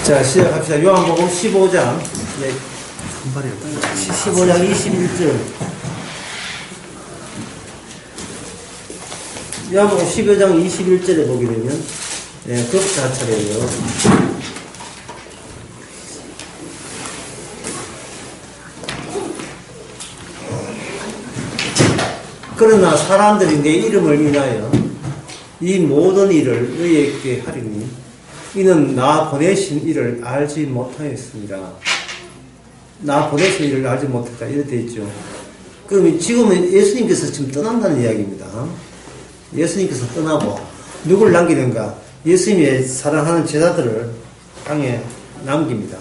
자, 시작합시다. 요한복음 15장. 네. 15장 21절. 요한복음 15장 21절에 보게 되면, 네, 그것부터 차례예요. 그러나 사람들이 내 이름을 인하여 이 모든 일을 너희에게 하리니 이는 나 보내신 이를 알지 못하였습니다. 나 보내신 이를 알지 못했다. 이렇게 되어 있죠. 그럼 지금은 예수님께서 지금 떠난다는 이야기입니다. 예수님께서 떠나고 누굴 남기는가? 예수님의 사랑하는 제자들을 땅에 남깁니다.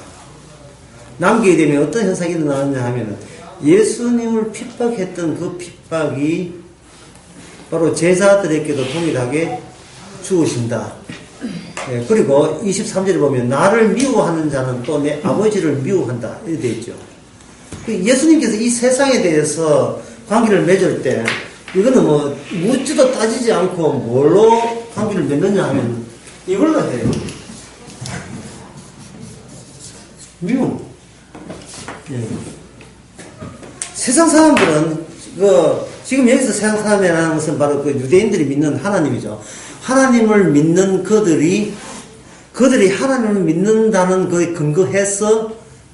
남기게 되면 어떤 현상이 일어나느냐 하면은 예수님을 핍박했던 그 핍박이 바로 제자들에게도 동일하게 주어진다. 예, 그리고 23절에 보면 나를 미워하는 자는 또 내 아버지를 미워한다. 이렇게 되어 있죠. 예수님께서 이 세상에 대해서 관계를 맺을 때 이거는 뭐 묻지도 따지지 않고 뭘로 관계를 맺느냐 하면 이걸로 해요. 미움. 예. 세상 사람들은 지금 여기서 세상 사람이라는 것은 바로 그 유대인들이 믿는 하나님이죠. 하나님을 믿는 그들이 하나님을 믿는다는 거에 근거해서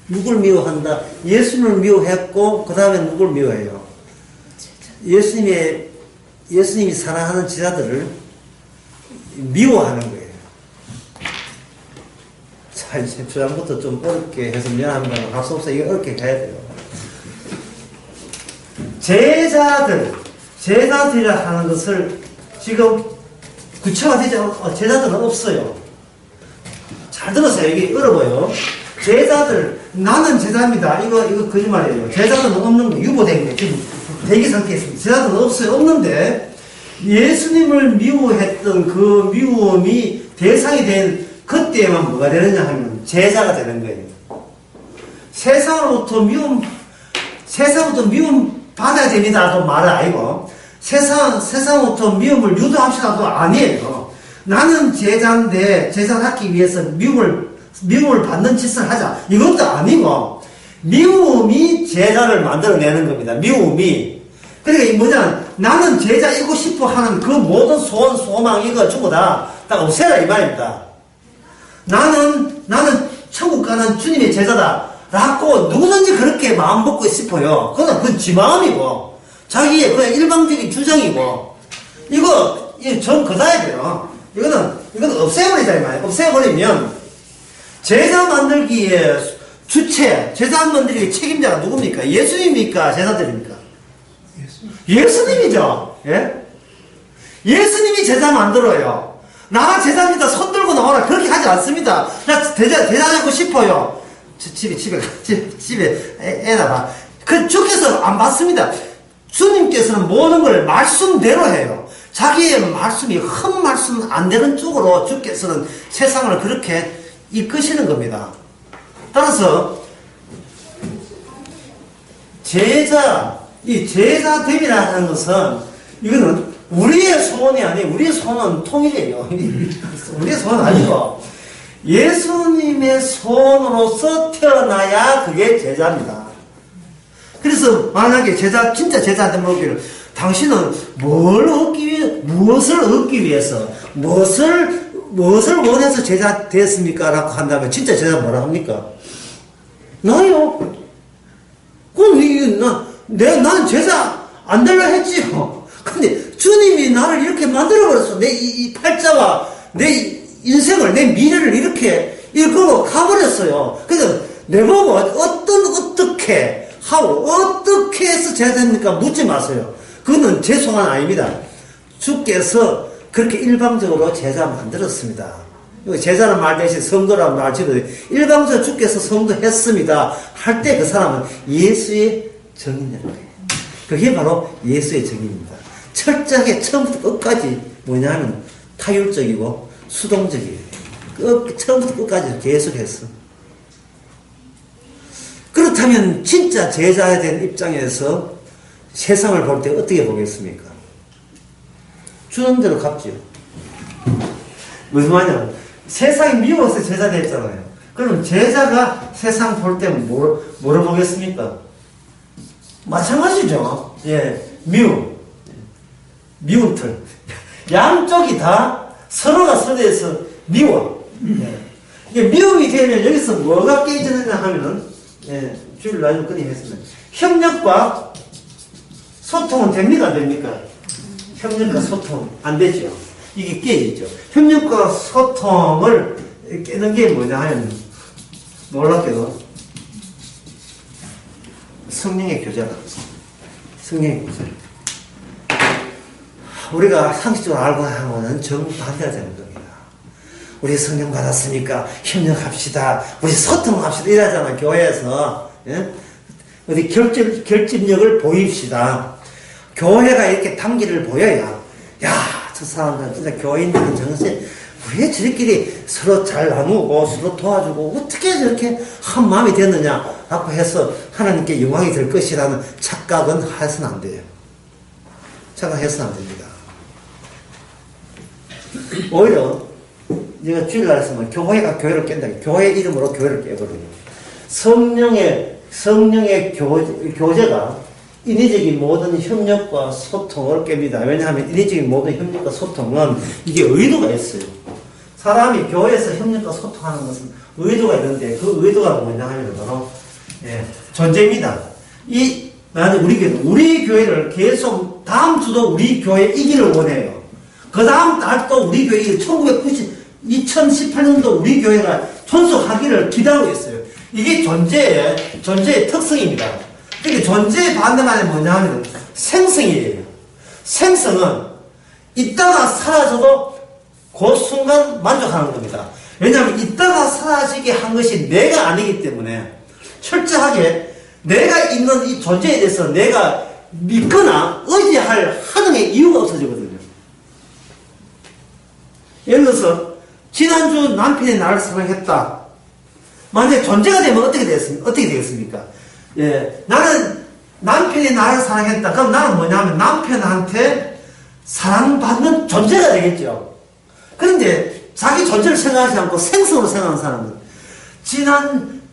누굴 미워한다? 예수님을 미워했고 그 다음에 누굴 미워해요? 예수님이 사랑하는 제자들을 미워하는 거예요. 자, 이제 주장부터 좀 어렵게 해서 미안합니다. 할 수 없어. 이거 어렵게 가야 돼요. 제자들이라 하는 것을 지금 구체화되지 않고 제자들은 없어요. 잘 들으세요. 이게 어려워요. 제자들, 나는 제자입니다. 이거 거짓말이에요. 제자들은 없는 거, 유보된 거. 지금 대기 상태에 있습니다. 제자들은 없어요. 없는데, 예수님을 미워했던 그 미움이 대상이 된 그때만 뭐가 되느냐 하면 제자가 되는 거예요. 세상으로부터 미움 받아야 됩니다도 말은 아니고, 세상으로부터 미움을 유도합시다도 아니에요. 나는 제자인데, 제자하기 위해서 미움을 받는 짓을 하자. 이것도 아니고, 미움이 제자를 만들어내는 겁니다. 미움이. 그러니까 이 뭐냐, 나는 제자이고 싶어 하는 그 모든 소원, 소망, 이거 전부 다 없애라, 이 말입니다. 나는 천국 가는 주님의 제자다. 라고 누구든지 그렇게 마음 먹고 싶어요. 그건 지 마음이고, 자기의 그냥 일방적인 주장이고, 이거 전 걷어야 돼요. 이거는 없애버리자, 이 말이에요. 없애버리면, 제자 만들기에 제자 만들기의 책임자가 누굽니까? 예수님입니까? 제자들입니까? 예수님이죠. 예? 예수님이 제자 만들어요. 나가 제자입니다. 손 들고 나오라. 그렇게 하지 않습니다. 나 제자 되고 싶어요. 집에 애나봐. 주께서 안 받습니다. 주님께서는 모든 걸 말씀대로 해요. 자기의 말씀이 흠 말씀 안 되는 쪽으로 주께서는 세상을 그렇게 이끄시는 겁니다. 따라서 이 제자됨이라는 것은 이거는 우리의 소원이 아니에요. 우리의 소원은 통일이에요. 우리의 소원은 아니고 예수님의 소원으로서 태어나야 그게 제자입니다. 그래서 만약에 진짜 제자한테 물어보기를 당신은 무엇을 얻기 위해서 무엇을 원해서 제자 되었습니까? 라고 한다면 진짜 제자 뭐라 합니까? 나요. 그럼 나는 제자 안 되려 했지요. 근데 주님이 나를 이렇게 만들어버렸어. 내 이 팔자와 내 인생을, 내 미래를 이렇게 이끌고 가버렸어요. 그래서 내보고 어떻게 해서 제자 됩니까? 묻지 마세요. 그거는 제 소원 아닙니다. 주께서 그렇게 일방적으로 제자 만들었습니다. 제자는 말 대신 성도라는 말 지도 일방적으로 주께서 성도했습니다. 할 때 그 사람은 예수의 정인이라는 거예요. 그게 바로 예수의 정인입니다. 철저하게 처음부터 끝까지 뭐냐면 타율적이고 수동적이에요. 처음부터 끝까지 계속했어. 그렇다면 진짜 제자에 대한 입장에서 세상을 볼 때 어떻게 보겠습니까? 주는 대로 갚지요. 무슨 말이냐? 세상이 미워서 제자 됐잖아요. 그럼 제자가 세상 볼 때 뭐를 보겠습니까? 마찬가지죠. 예, 미운 틀. 양쪽이 다 서로가 서로에서 미워. 예. 이게 미움이 되면 여기서 뭐가 깨지느냐 하면은, 예, 주일 나중 끊임 했으면, 협력과 소통은 됩니까? 안 됩니까? 협력과 소통 안 되죠. 이게 깨지죠. 협력과 소통을 깨는 게 뭐냐 하면, 놀랍게도 성령의 교제가 성령의 교제. 우리가 상식적으로 알고 하면은 정반대가 되는 겁니다. 우리 성령 받았으니까 협력합시다. 우리 소통합시다. 이러잖아, 교회에서. 예? 어디 결집력을 보입시다. 교회가 이렇게 단계를 보여야, 야, 저 사람들 진짜 교인들은 정신, 왜 저희끼리 서로 잘 나누고 서로 도와주고 어떻게 저렇게 한 마음이 됐느냐 라고 해서 하나님께 영광이 될 것이라는 착각은 해서는 안 돼요. 착각해서는 안 됩니다. 오히려 제가 주일날 했으면 교회가 교회를 깬다. 교회 이름으로 교회를 깨거든요. 성령의 교제가 인위적인 모든 협력과 소통을 깹니다. 왜냐하면 인위적인 모든 협력과 소통은 이게 의도가 있어요. 사람이 교회에서 협력과 소통하는 것은 의도가 있는데 그 의도가 뭐냐 하면 바로, 예, 존재입니다. 우리 교회를 계속 다음 주도 우리 교회 이기를 원해요. 그 다음 달도 우리 교회 2018년도 우리 교회가 존속하기를 기대하고 있어요. 이게 존재의 특성입니다. 그러니까 존재의 반대말이 뭐냐 하면 생성이에요. 생성은 있다가 사라져도 그 순간 만족하는 겁니다. 왜냐하면 있다가 사라지게 한 것이 내가 아니기 때문에 철저하게 내가 있는 이 존재에 대해서 내가 믿거나 의지할 하등의 이유가 없어지거든요. 예를 들어서 지난주 남편이 나를 사랑했다. 만약에 존재가 되면 어떻게 되겠습니까? 예, 나는 남편이 나를 사랑했다. 그럼 나는 뭐냐면 남편한테 사랑받는 존재가 되겠죠. 그런데 자기 존재를 생각하지 않고 생성으로 생각하는 사람은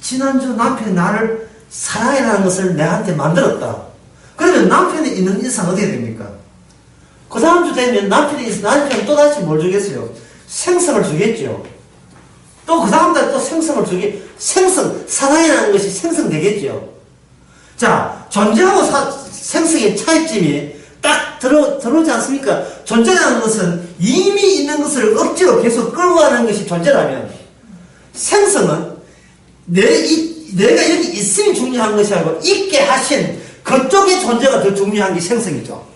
지난주 남편이 나를 사랑이라는 것을 내한테 만들었다. 그러면 남편이 있는 이상 어떻게 됩니까? 그 다음 주 되면 남편이 또다시 뭘 주겠어요? 생성을 주겠죠. 또 그 다음 달 또 생성을 사랑이라는 것이 생성되겠죠. 자, 존재하고 생성의 차이점이 딱 들어오지 않습니까? 존재라는 것은 이미 있는 것을 억지로 계속 끌고 가는 것이 존재라면, 생성은 내가 여기 있음이 중요한 것이 아니고 있게 하신 그쪽의 존재가 더 중요한 게 생성이죠.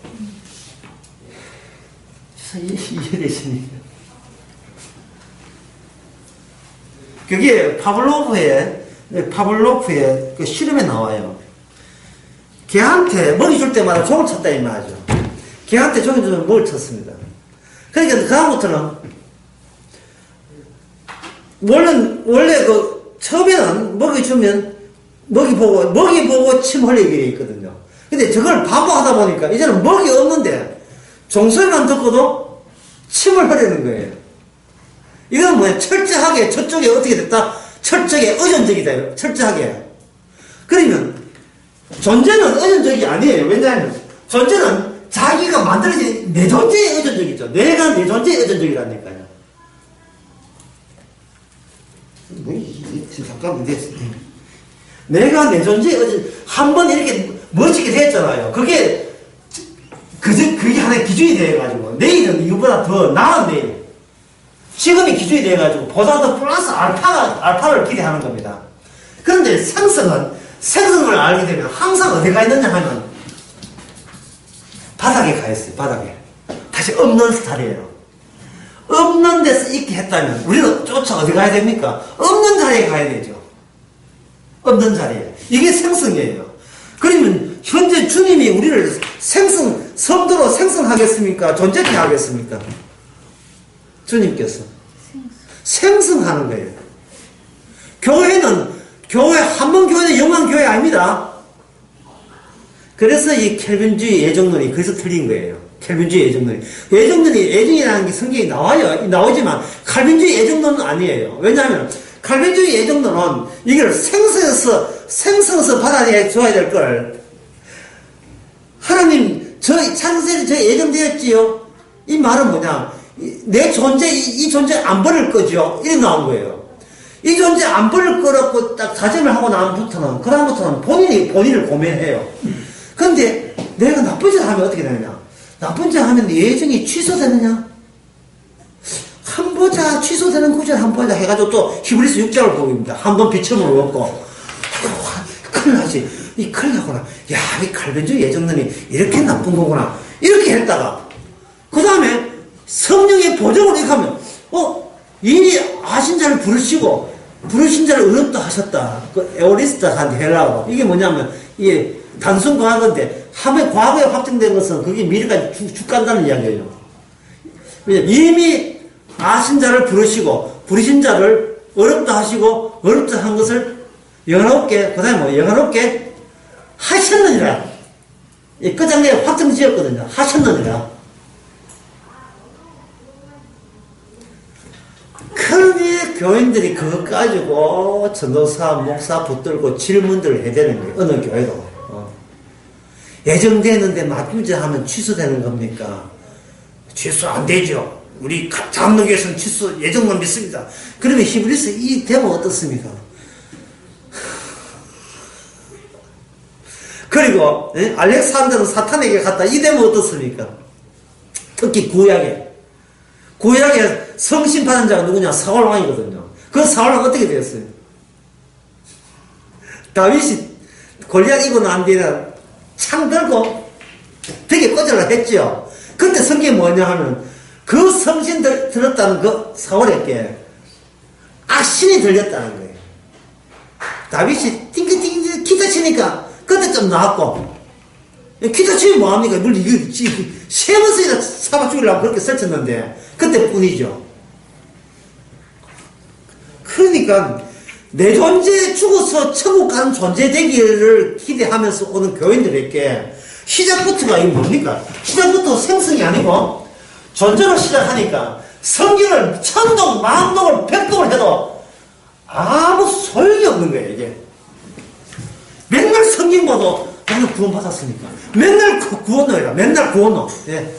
이해되십니까? 그게 파블로프의 그 실험에 나와요. 개한테 먹이 줄 때마다 종을 쳤다 이 말이죠. 개한테 종이 주면 먹을 쳤습니다. 그러니까 그 다음부터는 원래 그 처음에는 먹이 주면 먹이 보고 침 흘리게 있거든요. 근데 저걸 반복하다 보니까 이제는 먹이 없는데 종소리만 듣고도 침을 흘리는 거예요. 이건 뭐야? 철저하게 저쪽에 어떻게 됐다? 철저하게 의존적이다. 철저하게. 그러면 존재는 의존적이 아니에요. 왜냐하면 존재는 자기가 만들어진 내 존재에 의존적이죠. 내가 내 존재에 의존적이라니까요. 잠깐만, 내가 내 존재에 한번 이렇게 멋지게 됐잖아요. 그게 하나의 기준이 돼가지고 내일은 이거보다 더 나은 내일. 지금이 기준이 돼가지고 보다 더 플러스 알파를 기대하는 겁니다. 그런데 생성을 알게 되면 항상 어디 가 있느냐 하면 바닥에 가 있어요. 바닥에. 다시 없는 스타일이에요. 없는 데서 있게 했다면 우리는 쫓아 어디 가야 됩니까? 없는 자리에 가야 되죠. 없는 자리에. 이게 생성이에요. 그러면 현재 주님이 우리를 성도로 생성하겠습니까? 존재케 하겠습니까? 주님께서 생성하는 거예요. 한번 교회는 영원 교회 아닙니다. 그래서 이 켈빈주의 예정론이 거기서 틀린 거예요. 칼빈주의 애정론이. 애정이라는 게 성경에 나와요. 나오지만, 칼빈주의 애정론은 아니에요. 왜냐하면, 칼빈주의 애정론은 이걸 생성해서 받아줘야 될 걸. 하나님, 창세에 저 애정되었지요? 이 말은 뭐냐? 내 존재, 이 존재 안 버릴 거죠? 이렇게 나온 거예요. 이 존재 안 버릴 거라고 딱 다짐을 하고 그다음부터는 본인을 고민해요. 근데 내가 나쁜 짓을 하면 어떻게 되느냐? 나쁜 짓을 하면 예정이 취소되느냐? 한 보자, 취소되는 구절 한 보자 해가지고 또 히브리서 6장을 보고 있습니다. 한 번 비첨을 얻고. 큰일 나지. 이 큰일 나구나. 야, 이 칼빈주의 애정론이 이렇게 나쁜 거구나. 이렇게 했다가, 그 다음에 성령의 보정을 이렇게 하면, 이미 아신 자를 부르신 자를 의롭다 하셨다. 그 에오리스타한테 헬라어. 이게 뭐냐면, 이게 단순 과거인데, 과거에 확정된 것은 그게 미래까지 쭉 간다는 이야기예요. 이미 아신 자를 부르신 자를 어렵다 하시고, 어렵다 한 것을 영화롭게, 그 다음에 영화롭게 하셨느니라. 그 장면에 확정 지었거든요. 하셨느니라. 그러니 교인들이 그거 가지고 전도사, 목사 붙들고 질문들을 해야 되는 거예요. 어느 교회도. 예정되는데 맞부지하면 취소되는 겁니까? 취소 안 되죠. 우리 장로교에서는 취소 예정만 믿습니다. 그러면 히브리서 이 대목 어떻습니까? 그리고 알렉산더는 사탄에게 갔다. 이 대목 어떻습니까? 특히 구약에 성신 받은 자가 누구냐? 사울왕이거든요. 그 사울왕 어떻게 되었어요? 다윗이 골리앗 이고 난 뒤에는 창 들고 벽에 꽂으려 했죠. 근데 성경이 뭐냐 하면 그 성신 들었다는 그 사울에게 악신이 들렸다는 거예요. 다윗이 띵띵띵 기타 치니까 그때 좀 나왔고, 기타 치면 뭐합니까? 물론 이거 세 번씩이나 잡아 죽이려고 그렇게 설쳤는데 그때뿐이죠. 그러니까 내 존재 죽어서 천국 가는 존재 되기를 기대하면서 오는 교인들에게 시작부터가 이 뭡니까? 시작부터 생성이 아니고 존재로 시작하니까 성경을 천동, 만동을, 백동을 해도 아무 소용이 없는 거예요, 이게. 맨날 성경 보도 나는 구원받았으니까. 맨날 구원노예요. 맨날 구원노. 예.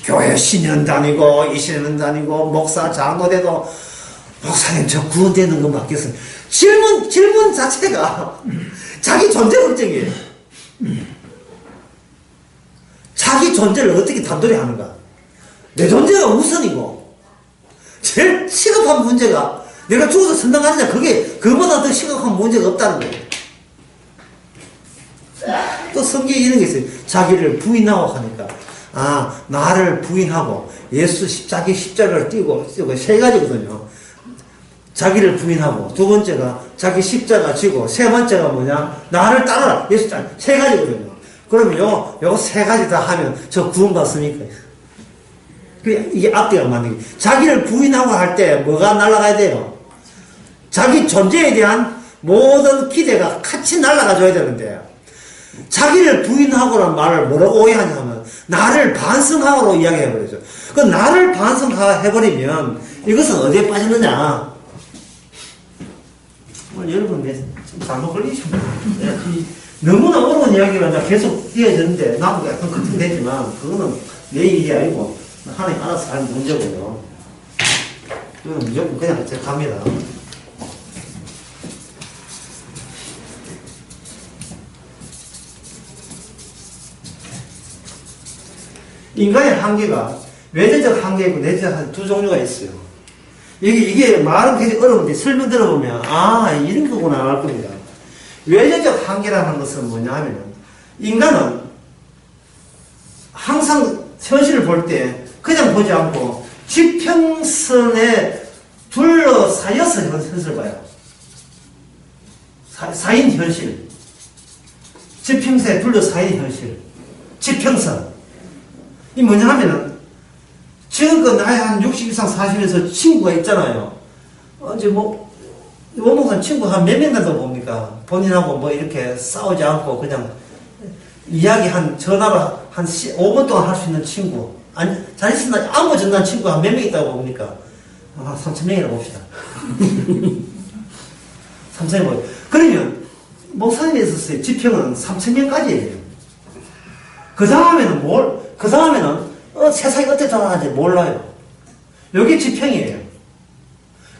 교회 신년 다니고, 이신년 다니고, 목사, 장로 돼도 목사님 저 구원되는 거 맞겠어요? 질문 자체가 자기 존재 걱정이에요. 자기 존재를 어떻게 단돌이 하는가? 내 존재가 우선이고, 제일 시급한 문제가 내가 죽어서 선당하느냐, 그거보다 더 시급한 문제가 없다는 거예요. 또 성경에 이런 게 있어요. 자기를 부인하고 하니까, 나를 부인하고, 자기 십자가를 띄고, 세 가지거든요. 자기를 부인하고, 두 번째가 자기 십자가 지고, 세 번째가 뭐냐? 나를 따르라. 예수 세 가지거든요. 그러면 요 세 가지 다 하면 저 구원받습니까? 이게 앞뒤가 맞는 게. 자기를 부인하고 할 때 뭐가 날아가야 돼요? 자기 존재에 대한 모든 기대가 같이 날아가 줘야 되는데, 자기를 부인하고란 말을 뭐라고 오해하냐면, 나를 반성하고로 이야기해버리죠. 그 나를 반성해버리면 이것은 어디에 빠지느냐? 여러분, 좀 잘못 걸리시면 너무나 어려운 이야기가 계속 이어졌는데, 나도 약간 걱정되지만, 그거는 내 일이 아니고, 하나님 알아서 하는 문제고요. 이거는 무조건 그냥 제가 갑니다. 인간의 한계가 외재적 한계이고 내재적 한계 두 종류가 있어요. 이게 말은 굉장히 어려운데 설명 들어보면 이런 거구나 알 겁니다. 외재적 한계라는 것은 뭐냐 하면 인간은 항상 현실을 볼 때 그냥 보지 않고 지평선에 둘러싸여서 현실을 봐요. 사인 현실. 지평선에 둘러싸인 현실. 지평선. 이 뭐냐 하면은, 지금껏 나이 한 60 이상 사시면서 친구가 있잖아요. 이제 원목한 친구 한 몇 명이나 더 봅니까? 본인하고 뭐 이렇게 싸우지 않고 그냥 이야기 전화를 한 5분 동안 할 수 있는 친구. 아니, 잘 있으나 안부 전화한 친구가 한 몇 명 있다고 봅니까? 한 3,000명이라고 봅시다. 3,000명. 그러면, 목사님이 있었어요. 지평은 3,000명까지예요. 그 다음에는 세상이 어떻게 돌아가는지 몰라요. 요게 지평이에요.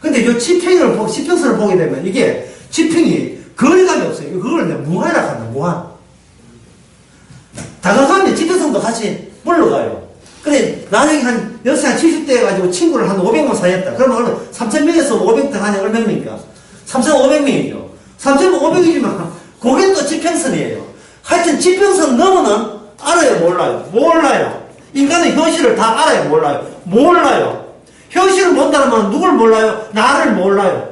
근데 요 지평선을 보게 되면 이게 지평이 거리감이 없어요. 그걸 내가 무한이라고 한다, 무한. 다가가면 지평선도 같이 물러가요. 근데 나중에 한 70대 해가지고 친구를 한 500명 사귀었다. 그러면 3,000명에서 500대 하냐 얼마입니까? 3,500명이죠. 3,500이지만 그게 또 지평선이에요. 하여튼 지평선 넘어는 알아요, 몰라요? 몰라요. 인간은 현실을 다 알아요, 몰라요? 몰라요. 현실을 본다면 누굴 몰라요? 나를 몰라요.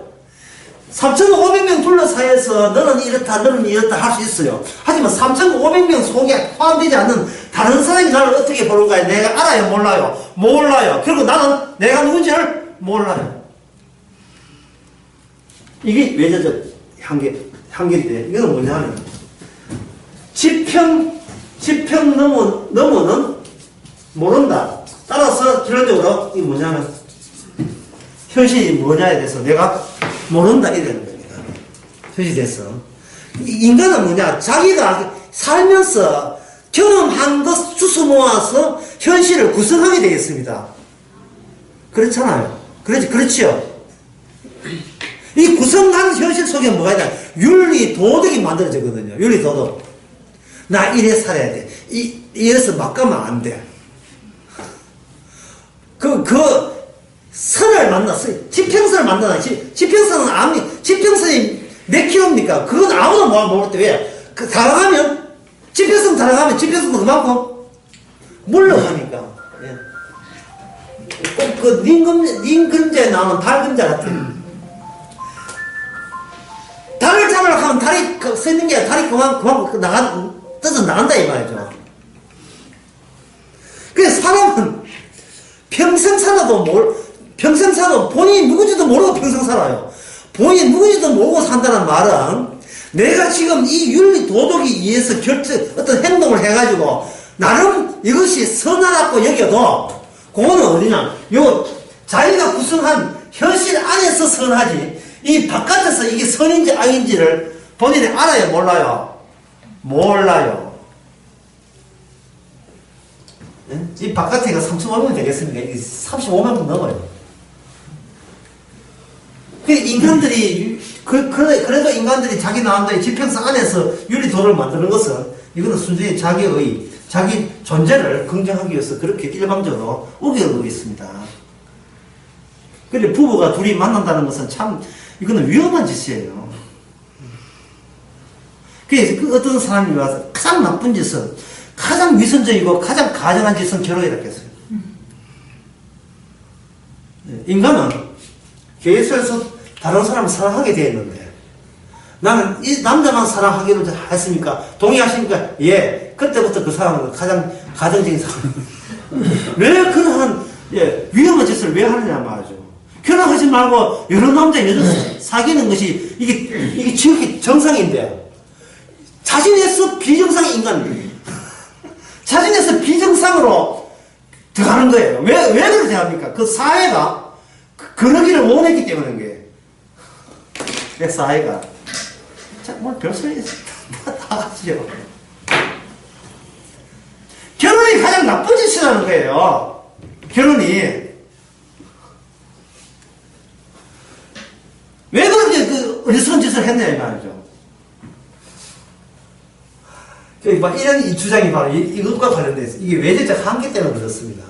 3,500명 둘러싸여서 너는 이렇다, 너는 이렇다 할 수 있어요. 하지만 3,500명 속에 포함되지 않는 다른 사람이 나를 어떻게 보는가에 내가 알아요, 몰라요? 몰라요. 그리고 나는 내가 누군지를 몰라요. 이게 외자적 한계인데, 이거는 뭐냐면, 지평 넘어는 모른다. 따라서 결론적으로 이게 뭐냐면, 현실이 뭐냐에 대해서 내가 모른다 이러는 겁니다. 현실에 대해서. 인간은 뭐냐? 자기가 살면서 경험한 것 주워 모아서 현실을 구성하게 되겠습니다. 그렇잖아요. 그렇지요. 이 구성한 현실 속에 뭐가 있냐? 윤리, 도덕이 만들어지거든요. 윤리, 도덕. 나 이래 살아야 돼. 이래서 막 가면 안 돼. 선을 만났어요. 지평선을 만나다. 지평선이 몇 킬로입니까? 그건 아무도 모를 때 왜? 지평선도 그만큼 물러가니까. 예. 꼭 님 근자에 나오는 달 근자 같은. 달을 잡으려고 하면 달이 서 있는 게 아니라 달이 그만 떠서 나간다 이 말이죠. 그래서 사람은 평생 살아도 본인이 누군지도 모르고 평생 살아요. 본인이 누군지도 모르고 산다는 말은 내가 지금 이 윤리 도덕에 의해서 어떤 행동을 해가지고 나름 이것이 선하다고 여겨도 그거는 어디냐? 자기가 구성한 현실 안에서 선하지 이 바깥에서 이게 선인지 악인지를 본인이 알아요, 몰라요? 몰라요. 이 바깥에가 3,500명 되겠습니까? 이게 35만 명 넘어요. 그래도 인간들이 자기 나름대로 지평선 안에서 윤리도를 만드는 것은 이거는 순전히 자기 존재를 긍정하기 위해서 그렇게 일방적으로 우겨두고 있습니다. 그런데 부부가 둘이 만난다는 것은 참 이거는 위험한 짓이에요. 그래서 어떤 사람이 와서 가장 나쁜 짓은 가장 위선적이고 가장 가정한 짓은 결혼이라고 했어요. 인간은 계속해서 다른 사람을 사랑하게 되어 있는데 나는 이 남자만 사랑하기로 했습니까? 동의하십니까? 예. 그때부터 그 사람은 가장 가정적인 사람. 왜 그러한 위험한 짓을 왜 하느냐 말이죠. 결혼하지 말고 여러 남자 여자 사귀는 것이 이게 지극히 정상인데 자신에서 비정상의 인간입니다. 자신에서 비정상으로 들어가는 거예요. 왜 그렇게 합니까? 그 사회가 그러기를 원했기 때문인 거예요. 내 사회가. 자, 별소리 다 같이요. 결혼이 가장 나쁜 짓이라는 거예요. 결혼이. 왜 그렇게 어리석은 짓을 했냐, 이 말이죠. 이런 이 주장이 바로 이것과 관련되어 있어요. 이게 외제적 한계 때문에 그렇습니다.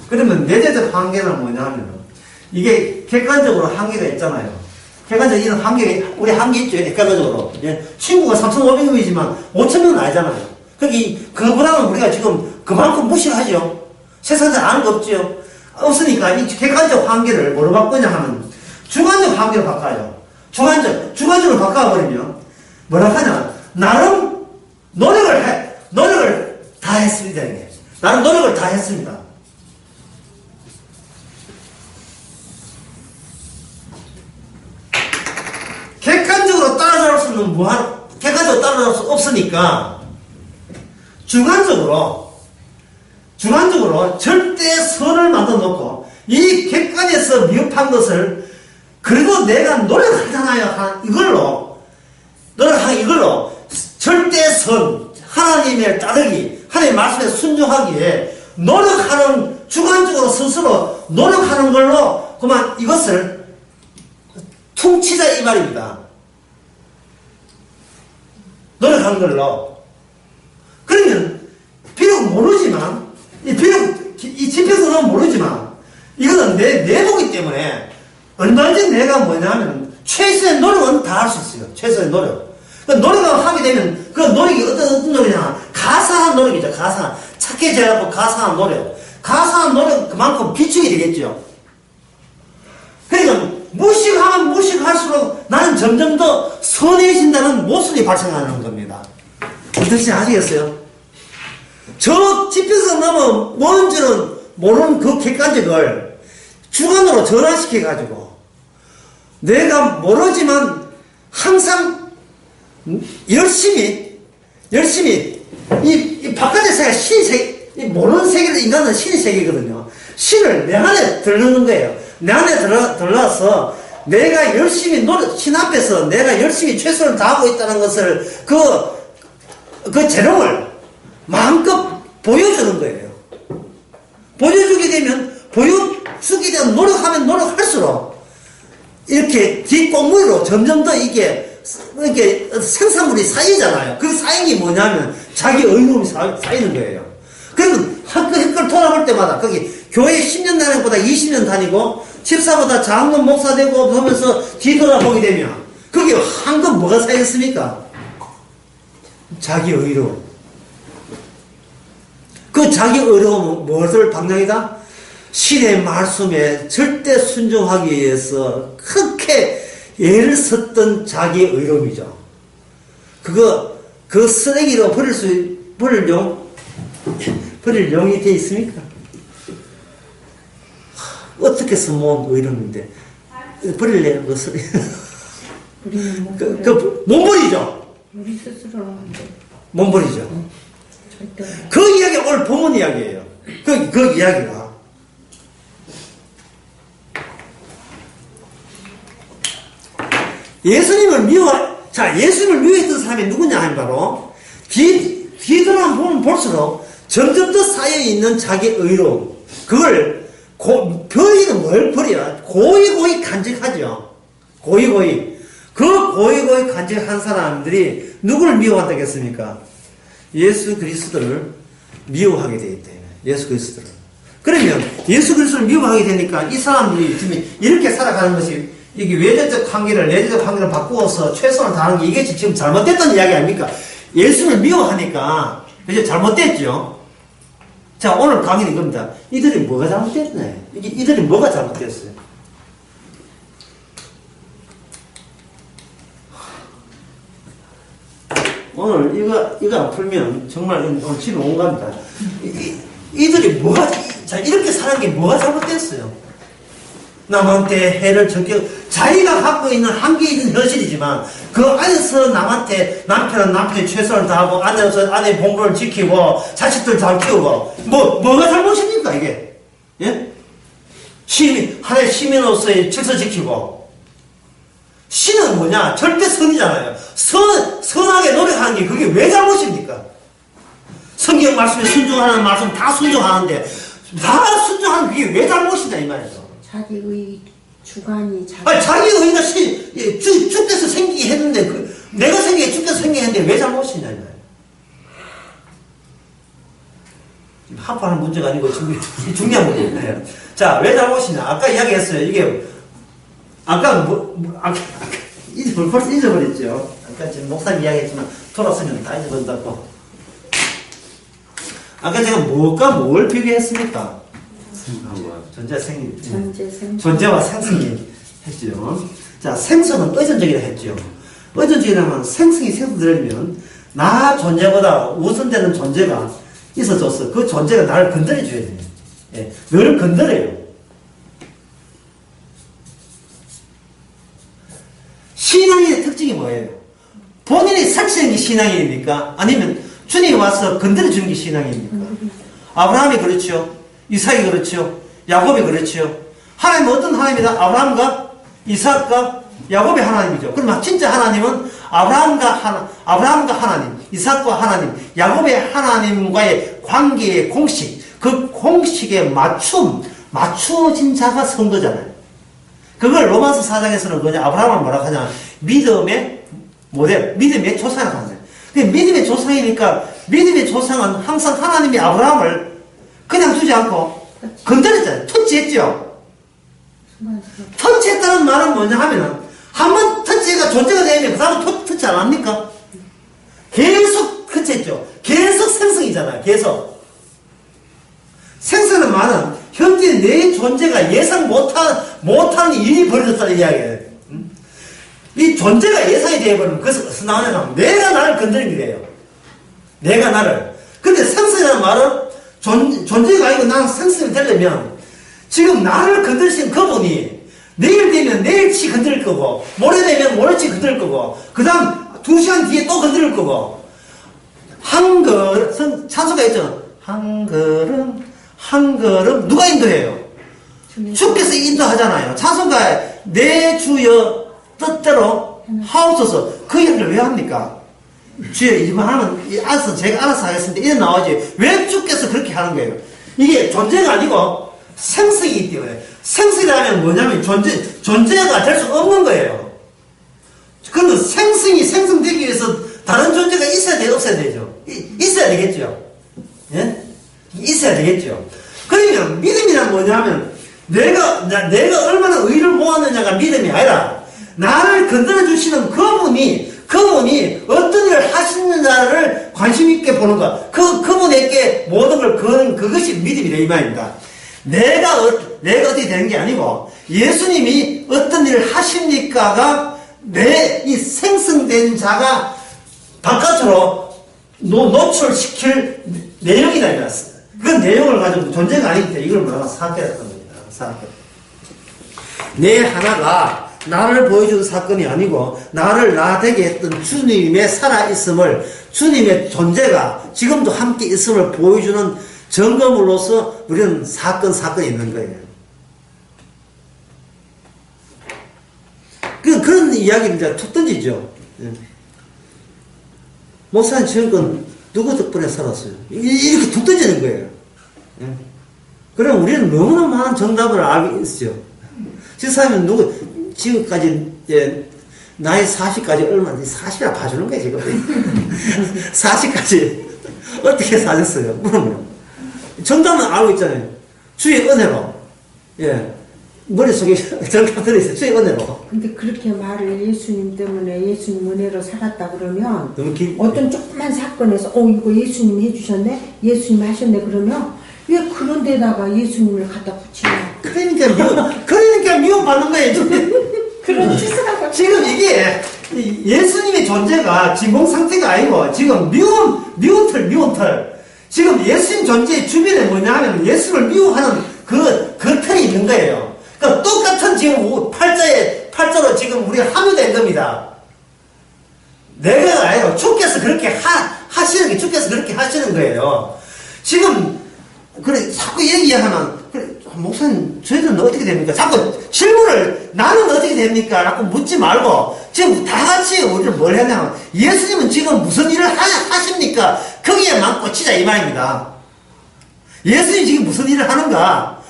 그러면 내재적 한계는 뭐냐면, 이게 객관적으로 한계가 있잖아요. 객관적으로 이런 한계가, 우리 한계 있죠, 객관적으로. 친구가 3,500명이지만 5,000명은 아니잖아요. 그보다는 우리가 지금 그만큼 무시하죠. 세상에서 아는 거 없죠. 없으니까 이 객관적 한계를 뭐로 바꾸냐 하면, 주관적 한계로 바꿔요. 주관적으로 바꿔버리면, 뭐라 하냐, 나름 노력을 다 했습니다. 나름 노력을 다 했습니다. 객관적으로 따라잡을 수 있는 객관적으로 객관적으로 따라갈 수 없으니까 주관적으로 절대 선을 만들어 놓고 이 객관에서 미흡한 것을 그래도 내가 노력하잖아요. 이걸로 절대 선, 하나님의 따르기, 하나님의 말씀에 순종하기에 노력하는, 주관적으로 스스로 노력하는 걸로 그만 이것을 퉁치자 이 말입니다. 노력하는 걸로. 그러면 비록 모르지만 이 지표서는 모르지만 이거는 내 내보기 때문에 얼마든지 내가 뭐냐면 최소의 노력은 다 할 수 있어요. 최소의 노력. 그 노력을 하게 되면 그 노력이 어떤 노력이냐, 가사한 노력이죠. 착해져갖고 가사한 노력. 가사한 노력 그만큼 비축이 되겠죠. 그러니까 무식하면 무식할수록 나는 점점 더 선해진다는 모습이 발생하는 겁니다. 어떻게 아시겠어요? 저 지표서 넘어 뭔지는 모르는 그 객관적을 주관으로 전환시켜가지고 내가 모르지만 항상 열심히 이 바깥의 세계가 신세계, 모르는 세계는 인간은 신세계거든요. 신을 내 안에 들르는 거예요. 내 안에 들어와서 내가 열심히 신 앞에서 내가 열심히 최선을 다하고 있다는 것을 그 재능을 마음껏 보여주는 거예요. 보여주게 되면 보여주게 되면 노력하면 노력할수록 이렇게 뒷공무리로 점점 더 이게 생산물이 쌓이잖아요. 그 쌓인 게 뭐냐면 자기 의무이 쌓이는 거예요. 그러면 학교 돌아볼 때마다 거기 교회 10년 다니는 것보다 20년 다니고 집사보다 장로 목사 되고 하면서 뒤돌아보게 되면 거기 한껏 뭐가 쌓였습니까? 자기 의로움. 그 자기 의로움은 무엇을 방향이다? 신의 말씀에 절대 순종하기 위해서 그렇게 애를 썼던 자기 의로움이죠. 그 쓰레기로 버릴 용이 돼 있습니까? 어떻게 써먹은 의로움인데 버릴래요? 그 쓰레기. 못 버리죠? 우리 스스로는 못 버리죠? 절대. 그 이야기가 오늘 본문 이야기예요. 그 이야기가. 예수님을 미워했던 사람이 누구냐 하면 바로 뒤돌아보면 볼수록 점점 더 쌓여있는 자기 의로움. 그걸 버리는 뭘 버려요? 고이고이 간직하죠. 고이고이. 그 고이고이 간직한 사람들이 누구를 미워한다겠습니까? 예수 그리스도를 미워하게 되기 때문에. 예수 그리스도를. 그러면 예수 그리스도를 미워하게 되니까 이 사람들이 지금 이렇게 살아가는 것이 이게 외적적 관계를 내적적 관계를 바꾸어서 최선을 다하는 게 이게 지금 잘못됐다는 이야기 아닙니까? 예수를 미워하니까 이제 잘못됐죠. 자, 오늘 강의는 이겁니다. 이들이 뭐가 잘못됐네? 이들이 뭐가 잘못됐어요? 오늘 이거 안 풀면 정말 오늘 집에 온 겁니다. 이들이 이렇게 사는 게 뭐가 잘못됐어요? 남한테 해를 자기가 갖고 있는 한계이든 현실이지만 그 안에서 남한테 남편이 최선을 다하고 아내 봉부를 지키고 자식들 잘 키우고 뭐가 잘못입니까 이게? 예? 하나의 시민으로서의 질서 지키고 신은 뭐냐? 절대 선이잖아요. 선하게 노력하는 게 그게 왜 잘못입니까? 성경 말씀에 순종하는 말씀 다 순종하는데 다 순종하는 그게 왜 잘못이냐 이 말이죠. 자기의 주관이 자기 의가 주께서 생기게 했는데 내가 생기게 주께서 생기게 했는데 왜 잘못이냐 이 말이에요. 지금 합하는 문제가 아니고 지금 중요한 문제예요. 자, 왜 잘못이냐? 아까 이야기했어요. 이게 아까 벌써 잊어버렸죠. 아까 지금 목사님 이야기했지만 돌아서면 다 잊어버린다고. 아까 제가 뭘 비교했습니까? 존재와 생성이 했죠. 자, 생성은 의존적이라 했죠. 의존적이라면 생성이 생성되려면 나 존재보다 우선되는 존재가 있어줘서 그 존재가 나를 건드려줘야 돼요. 예, 너를 건드려요. 신앙의 특징이 뭐예요? 본인이 설치는 게 신앙입니까? 아니면 주님이 와서 건드려 주는 게 신앙입니까? 아브라함이 그렇죠. 이삭이 그렇죠. 야곱이 그렇죠. 하나님은 어떤 하나님이다? 아브라함과 이삭과 야곱의 하나님이죠. 그러면 진짜 하나님은 아브라함과 하나님, 이삭과 하나님, 야곱의 하나님과의 관계의 공식, 그 공식에 맞추어진 자가 선거잖아요. 그걸 로마서 4장에서는 그냥 아브라함을 뭐라 하냐? 믿음의 모델, 믿음의 조상이라고 하잖아요. 믿음의 조상이니까 믿음의 조상은 항상 하나님이 아브라함을 그냥 두지 않고 건드렸잖아요. 터치했죠. 터치했다는 말은 뭐냐 하면은 한번 터치가 존재가 되면 그 다음은 터치 안 합니까? 계속 터치했죠. 계속 생성이잖아요. 계속. 생성은 말은 현재 내 존재가 예상 못하는 일이 벌어졌다는 이야기예요. 이 존재가 예상이 되어버리면 그것은 어디서 나오냐면 내가 나를 건드린 거예요. 내가 나를. 근데 생성이라는 말은 존재가 아니고 나는 생성이 되려면 지금 나를 건드리신 그분이 내일 되면 내일치 건드릴 거고 모레 되면 모레치 건드릴 거고 그 다음 2시간 뒤에 또 건드릴 거고 한 걸음 찬송가 있죠. 한 걸음 누가 인도해요? 주께서 인도하잖아요. 찬송가에 내 주여 뜻대로 하옵소서 그 이야기를 왜 합니까? 주여 이만하면 알아서 제가 알아서 하겠습니다. 이래 나오지 왜 주께서 그렇게 하는 거예요? 이게 존재가 아니고 생성이기 때문에 생성이라면 뭐냐면 존재가 될 수 없는 거예요. 그런데 생성이 생성되기 위해서 다른 존재가 있어야 돼요? 없어야 되죠? 있어야 되겠죠? 예? 있어야 되겠죠? 그러면 믿음이란 뭐냐면 내가 얼마나 의를 모았느냐가 믿음이 아니라 나를 건드려 주시는 그분이 어떤 일을 하시느냐를 관심 있게 보는 것. 그분에게 모든 걸 거는 그것이 믿음이다 이 말입니다. 내가 어떻게 되는 게 아니고 예수님이 어떤 일을 하십니까가 내 이 생성된 자가 바깥으로 노출시킬 내용이다 이 말씀. 그 내용을 가지고 존재가 아니기 때문에 이걸 뭐라고 사학계라고 합니다. 사학계. 내 하나가 나를 보여주는 사건이 아니고 나 되게 했던 주님의 살아있음을 주님의 존재가 지금도 함께 있음을 보여주는 증거물로서 우리는 사건이 있는 거예요. 그런 이야기를 이제 툭 던지죠. 목사님 지금껏 누구 덕분에 살았어요? 이렇게 툭 던지는 거예요. 그럼 우리는 너무나 많은 정답을 알고 있죠. 지금까지, 나이 40까지 얼마인지 40이라 봐주는 거예요, 지금. 40까지 어떻게 사셨어요? 물으면. 정답은 알고 있잖아요. 주의 은혜로. 예. 머릿속에 정답 들어있어요. 주의 은혜로. 근데 그렇게 말을 예수님 때문에 예수님 은혜로 살았다 그러면 너무 어떤 조그만 사건에서 이거 예수님 해주셨네? 예수님 하셨네? 그러면 왜 그런 데다가 예수님을 갖다 붙이냐? 그러니까 미움받는 거예요. 그런 짓을 하고 지금 이게 예수님의 존재가 진공 상태가 아니고 지금 미움털. 지금 예수님 존재의 주변에 뭐냐 하면 예수를 미워하는 그 털이 있는 거예요. 그러니까 똑같은 지금 팔자로 지금 우리가 함유된 겁니다. 내가 아니고 주께서 그렇게 하시는 게 주께서 그렇게 하시는 거예요. 지금 그래 자꾸 얘기하면 그래 목사님 저희들은 어떻게 됩니까? 자꾸 질문을 나는 어떻게 됩니까? 라고 묻지 말고 지금 다 같이 우리를 뭘 했냐면 예수님은 지금 무슨 일을 하십니까? 거기에만 꽂히자 이 말입니다. 예수님이 지금 무슨 일을 하는가?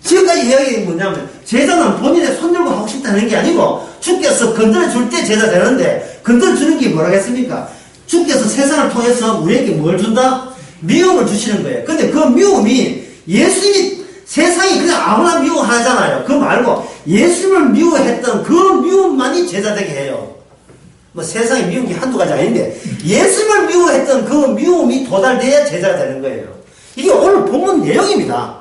지금까지 이야기는 뭐냐면 제자는 본인의 손 들고 하고 싶다는 게 아니고 주께서 건드려 줄 때 제자 되는데 건드려 주는 게 뭐라겠습니까? 주께서 세상을 통해서 우리에게 뭘 준다? 미움을 주시는 거예요. 근데 그 미움이 예수님이 세상이 그냥 아무나 미워하잖아요. 그거 말고 예수님을 미워했던 그 미움만이 제자 되게 해요. 뭐 세상에 미운 게 한두 가지 아닌데 예수님을 미워했던 그 미움이 도달돼야 제자가 되는 거예요. 이게 오늘 본문 내용입니다.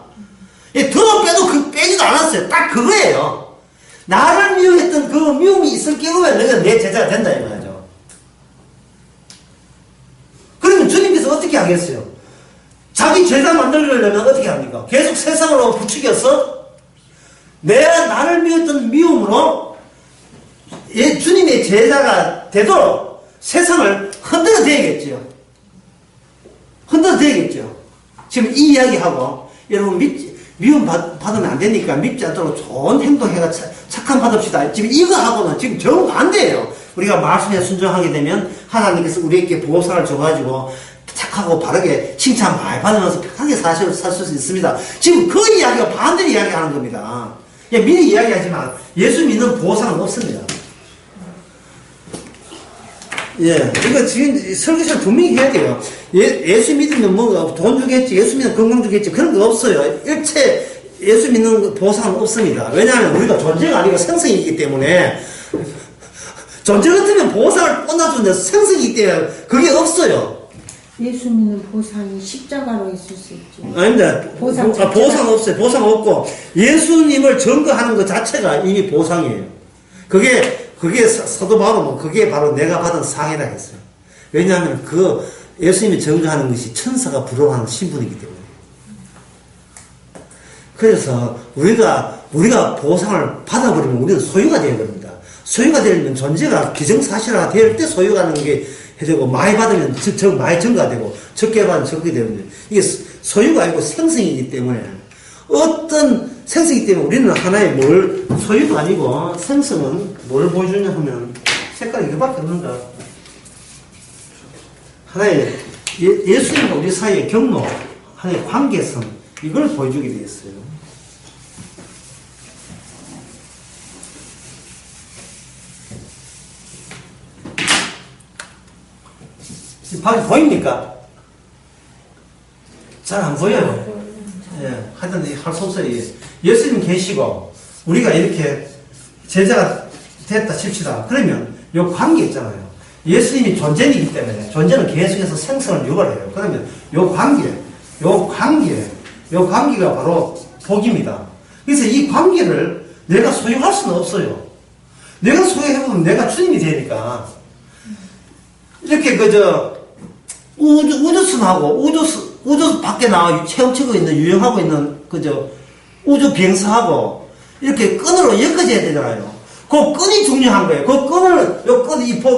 들어 빼도 빼지도 않았어요. 딱 그거예요. 나를 미워했던 그 미움이 있을 경우에 너가 내 제자가 된다 이 말이죠. 그러면 주님께서 어떻게 하겠어요? 자기 제자 만들려면 어떻게 합니까? 계속 세상으로 부추겨서 내가 나를 미웠던 미움으로 주님의 제자가 되도록 세상을 흔들어 대야겠죠. 흔들어 대야겠죠. 지금 이 이야기하고 여러분 미움 받으면 안 되니까 믿지 않도록 좋은 행동해가 착한 받읍시다. 지금 이거하고는 지금 정 반대예요. 우리가 말씀에 순종하게 되면 하나님께서 우리에게 보상을 줘가지고 착하고 바르게 칭찬 많이 받으면서 편하게 살 수 있습니다. 지금 그 이야기가 반대로 이야기하는 겁니다. 미리 이야기하지만 예수 믿는 보상은 없습니다. 예, 이거 지금 설교를 분명히 해야 돼요. 예수 믿으면 뭐 돈 주겠지, 예수 믿으면 건강 주겠지, 그런 거 없어요. 일체 예수 믿는 보상은 없습니다. 왜냐하면 우리가 존재가 아니고 생성이기 때문에, 존재 같으면 보상을 뻗어주는데 생성이기 때문에 그게 없어요. 예수 믿는 보상이 십자가로 있을 수 있지. 아닙니다. 보상 없어요. 보상 없고, 예수님을 증거하는 것 자체가 이미 보상이에요. 그게 사도 바울은 그게 바로 내가 받은 상이라 했어요. 왜냐하면 예수님이 증거하는 것이 천사가 부러워하는 신분이기 때문에. 그래서 우리가 보상을 받아버리면 우리는 소유가 되어버립니다. 소유가 되려면 존재가 기정사실화가 될 때 소유하는 게 되고, 많이 받으면 많이 증가가 되고, 적게 받으면 적게 되거든요. 이게 소유가 아니고 생성이기 때문에, 어떤 생성이기 때문에 우리는 하나의 소유가 아니고, 생성은 뭘 보여주냐 하면, 색깔이 이거밖에 없는가. 하나의, 예수님과 우리 사이의 경로, 하나의 관계성, 이걸 보여주게 되었어요. 밖에 보입니까? 잘 안 보여요. 예, 하여튼 할 수 없어요. 예수님 계시고 우리가 이렇게 제자가 됐다 칩시다. 그러면 요 관계 있잖아요. 예수님이 존재이기 때문에 존재는 계속해서 생성을 유발해요. 그러면 요 관계가 바로 복입니다. 그래서 이 관계를 내가 소유할 수는 없어요. 내가 소유해보면 내가 주님이 되니까 이렇게 우주선하고 우주 밖에 나와 체험치고 있는 유영하고 있는 우주 비행사하고 이렇게 끈으로 엮어져야 되잖아요. 그 끈이 중요한 거예요. 그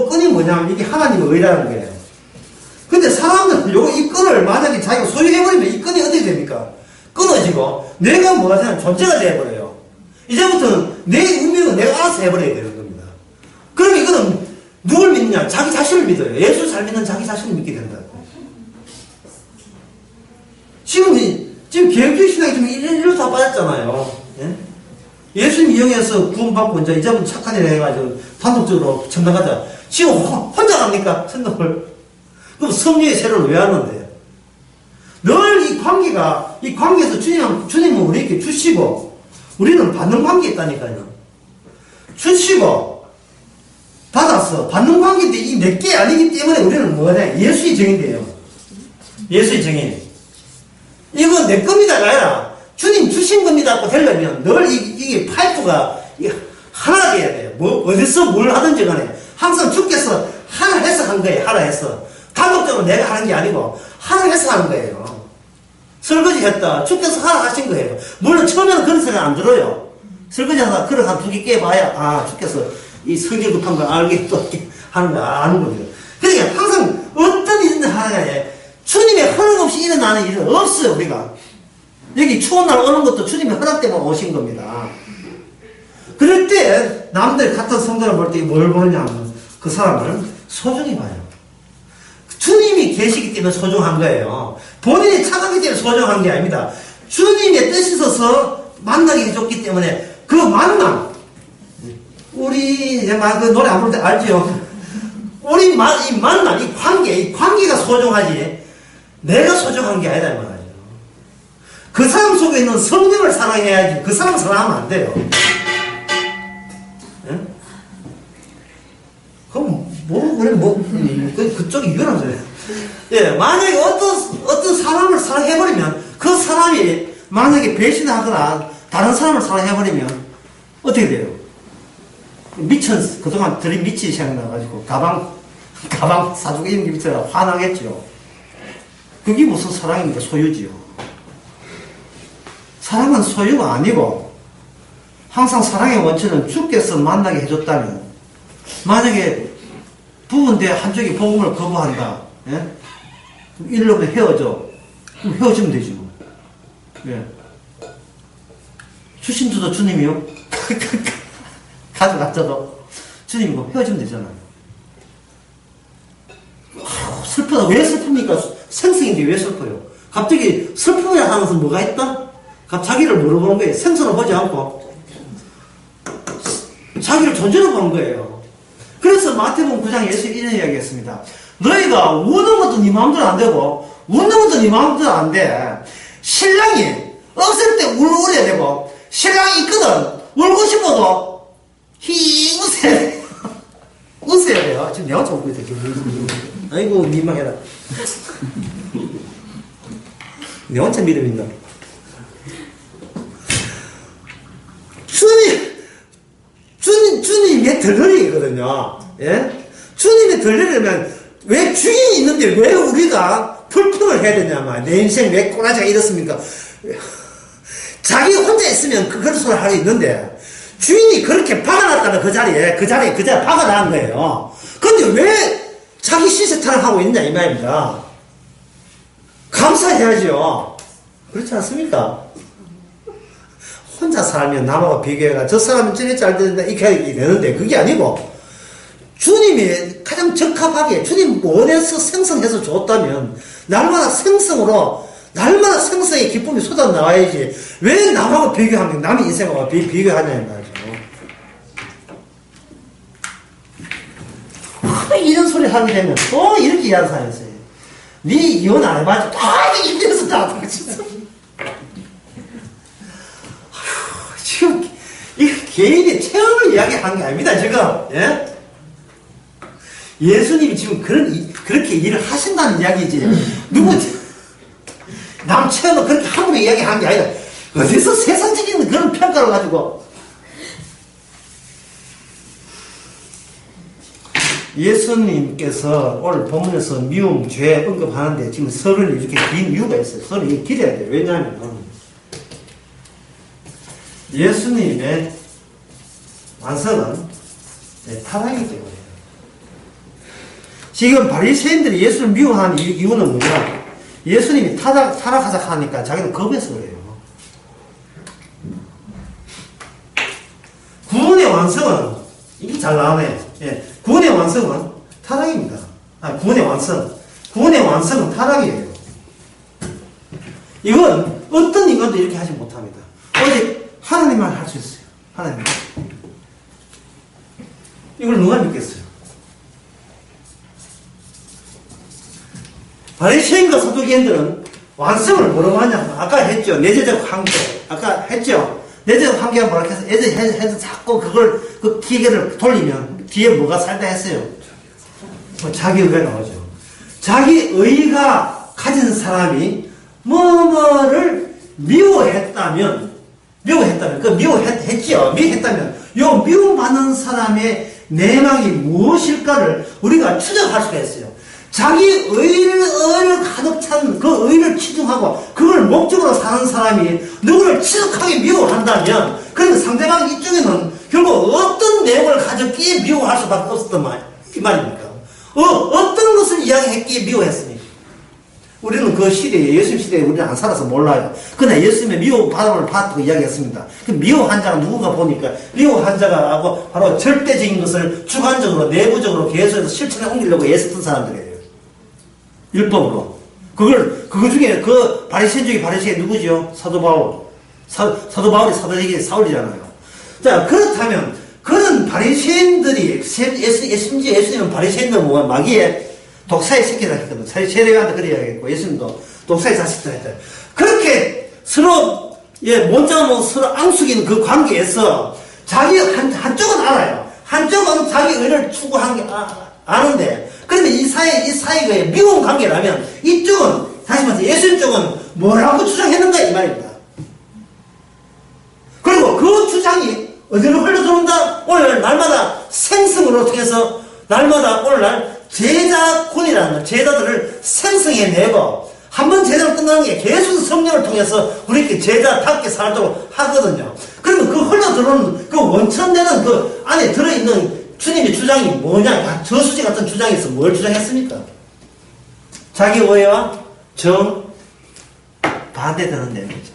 끈이 뭐냐면 이게 하나님의 의라는 거예요. 근데 사람은 이 끈을 만약에 자기가 소유해버리면 이 끈이 어떻게 됩니까? 끊어지고 내가 뭐하냐면 존재가 되어버려요. 이제부터는 내 운명은 내가 알아서 해버려야 되는 겁니다. 그러면 이거는 누굴 믿느냐? 자기 자신을 믿어요. 예수 잘 믿는 자기 자신을 믿게 된다. 지금 개혁주의 신앙이 좀 일로 다 빠졌잖아요. 예? 예수님 이용해서 구원받고 이제부터 착한 일 해가지고 단독적으로 전당하자. 지금 혼자 갑니까? 천국을. 그럼 성령의 세례를 왜 하는데? 늘 이 관계에서 주님은 우리에게 주시고, 우리는 받는 관계에 있다니까요. 주시고, 받았어. 받는 관계인데 이 내게 아니기 때문에 우리는 뭐냐? 예수의 증인이에요. 예수의 증인. 이거 내 겁니다가 아니라 주님 주신 겁니다 하고 되려면 늘 이게 파이프가 하나가 돼야 돼요. 어디서 뭘 하든지 간에 항상 주께서 하나 해서 한 거예요. 하나 해서. 단독적으로 내가 하는 게 아니고 하나 해서 하는 거예요. 설거지 했다. 주께서 하나 하신 거예요. 물론 처음에는 그런 생각 안 들어요. 설거지 하다 그릇 한 두 개 깨봐야 주께서 이 성질 급한 걸 알게 또 하는 거 아는 거예요. 그러니까 항상 어떤 일이든 하나에 주님의 허락 없이 일어나는 일은 없어요, 우리가. 여기 추운 날 오는 것도 주님의 허락 때문에 오신 겁니다. 그럴 때 남들 같은 성도를 볼 때 뭘 보냐면 그 사람을 소중히 봐요. 주님이 계시기 때문에 소중한 거예요. 본인이 착하기 때문에 소중한 게 아닙니다. 주님의 뜻이 있어서 만나게 해줬기 때문에 그 만남, 우리 그 노래 안 부를 때 알죠? 우리 이 만남, 이 관계가 소중하지 내가 소중한 게 아니다 이 말이에요. 그 사람 속에 있는 성령을 사랑해야지 그 사람 사랑하면 안 돼요. 예? 그럼 그쪽이 유연하죠. 예, 만약에 어떤 사람을 사랑해버리면 그 사람이 만약에 배신하거나 다른 사람을 사랑해버리면 어떻게 돼요? 그동안 들인 미치 생각나가지고 가방 사주고 이런 게 미쳐서 화나겠죠. 그게 무슨 사랑입니까? 소유지요. 사랑은 소유가 아니고 항상 사랑의 원천은 주께서 만나게 해줬다면 만약에 부부인데 한쪽이 복음을 거부한다. 예? 이러면 헤어져. 그럼 헤어지면 되지 뭐. 예. 출신주도 주님이요? 가져갔자도 주님이고 헤어지면 되잖아요. 슬프다. 왜 슬픕니까? 생성인데 왜 슬퍼요? 갑자기 슬픔이라 하면서 뭐가 있다? 자기를 물어보는 거예요. 생선을 보지 않고 자기를 존재로 보는 거예요. 그래서 마태복음 9장 예수 이런 이야기했습니다. 너희가 우는 것도 네 마음대로 안 되고 웃는 것도 네 마음대로 안 돼. 신랑이 없을 때 울어야 되고 신랑이 있거든 울고 싶어도 웃어야 돼. 웃어야 돼요. 지금 내가 좀 웃고 있어. 아이고 민망해라. 내 혼자 믿음 있나? 주님의 덜러리거든요. 예? 주님의 덜러리면 왜 주인이 있는데 왜 우리가 불평을 해야 되냐면 내 인생 왜 꼬라지가 이렇습니까? 자기 혼자 있으면 그런 소리 하고 있는데 주인이 그렇게 박아놨다는 그 자리에 박아놨는 거예요. 근데 왜 자기 시세타를 하고 있냐 이 말입니다. 감사해야죠. 그렇지 않습니까? 혼자 살면 남하고 비교해가 저 사람은 저래 잘 되는데 이렇게 되는데 그게 아니고 주님이 가장 적합하게 주님 원해서 생성해서 줬다면 날마다 생성의 기쁨이 쏟아나와야지 왜 남하고 비교하면 남의 인생하고 비교하냐 이 말이죠. 이런 소리 하게 되면 또 이렇게 이해하는 사람이 있어요. 네 이혼 안 해봐도 이게 이래서 다 진짜. 지금 이 개인의 체험을 이야기한 게 아닙니다. 지금 예? 예수님이 지금 그렇게 일을 하신다는 이야기지. 남 체험을 그렇게 함부로 이야기한 게 아니라 어디서 세상적인 그런 평가를 가지고 예수님께서 오늘 본문에서 미움, 죄 언급하는데 지금 설을 이렇게 긴 이유가 있어요. 설을 길어야 돼요. 왜냐하면 예수님의 완성은 타락이기 때문에 지금 바리새인들이 예수를 미워하는 이유는 뭐냐? 예수님이 타락하자 하니까 자기는 겁해서 그래요. 구원의 완성은 이게 잘 나오네. 예. 구원의 완성은 타락입니다. 구원의 완성은 타락이에요. 이건 어떤 인간도 이렇게 하지 못합니다. 오직 하나님만 할 수 있어요. 하나님. 이걸 누가 믿겠어요? 바리새인과 사두개인들은 완성을 뭐라고 하냐면 아까 했죠. 내재적 한계. 아까 했죠. 내재적 한계가 뭐라고 해서 자꾸 그 기계를 돌리면 뒤에 뭐가 살다 했어요? 자기 의가 나오죠. 자기 의가 가진 사람이 뭐뭐를 미워했다면 요 미움받는 사람의 내막이 무엇일까를 우리가 추적할 수가 있어요. 자기 의를 가득 찬 그 의를 치중하고 그걸 목적으로 사는 사람이 누구를 지독하게 미워한다면 그러면 상대방 이쪽에는 결국 어떤 내용을 가졌기에 미워할 수밖에 없었단 말입니까? 어떤 것을 이야기했기에 미워했습니까? 우리는 그 시대에, 예수님 시대에 우리는 안 살아서 몰라요. 그러나 예수님의 미워받음을 받고 이야기했습니다. 그 미워한 자가 누군가 보니까, 미워한 자가 바로 절대적인 것을 주관적으로, 내부적으로 계속해서 실천에 옮기려고 애썼던 사람들이에요. 율법으로. 그거 중에 그 바리새인 중에 바리새인 누구죠? 사도 바울. 사도 바울이 사도에게 사울이잖아요. 자, 그렇다면, 그런 바리새인들이, 심지어 예수님은 바리새인들 마귀의 독사의 새끼다 했거든. 세례요한한테 그래 이야기했고, 예수님도 독사의 자식들 했다. 그렇게 서로, 못자못 서로 앙숙인 그 관계에서 자기 한쪽은 알아요. 한쪽은 자기 의를 추구한 게 아는데, 그러면 이 사이가 미운 관계라면, 이쪽은, 다시 말해서 예수님 쪽은 뭐라고 주장했는가, 이 말입니다. 그리고 그 주장이 어디로 흘러들어온다? 오늘 날마다 생성으로 통해서, 날마다 오늘날 제자군이라는 제자들을 생성해내고 한번 제자로 끝나는 게 계속 성령을 통해서 우리에게 제자답게 살도록 하거든요. 그러면 그 흘러들어오는 그 원천되는 그 안에 들어있는 주님의 주장이 뭐냐? 저수지 같은 주장에서 뭘 주장했습니까? 자기 오해와 정 반대되는 내용이죠.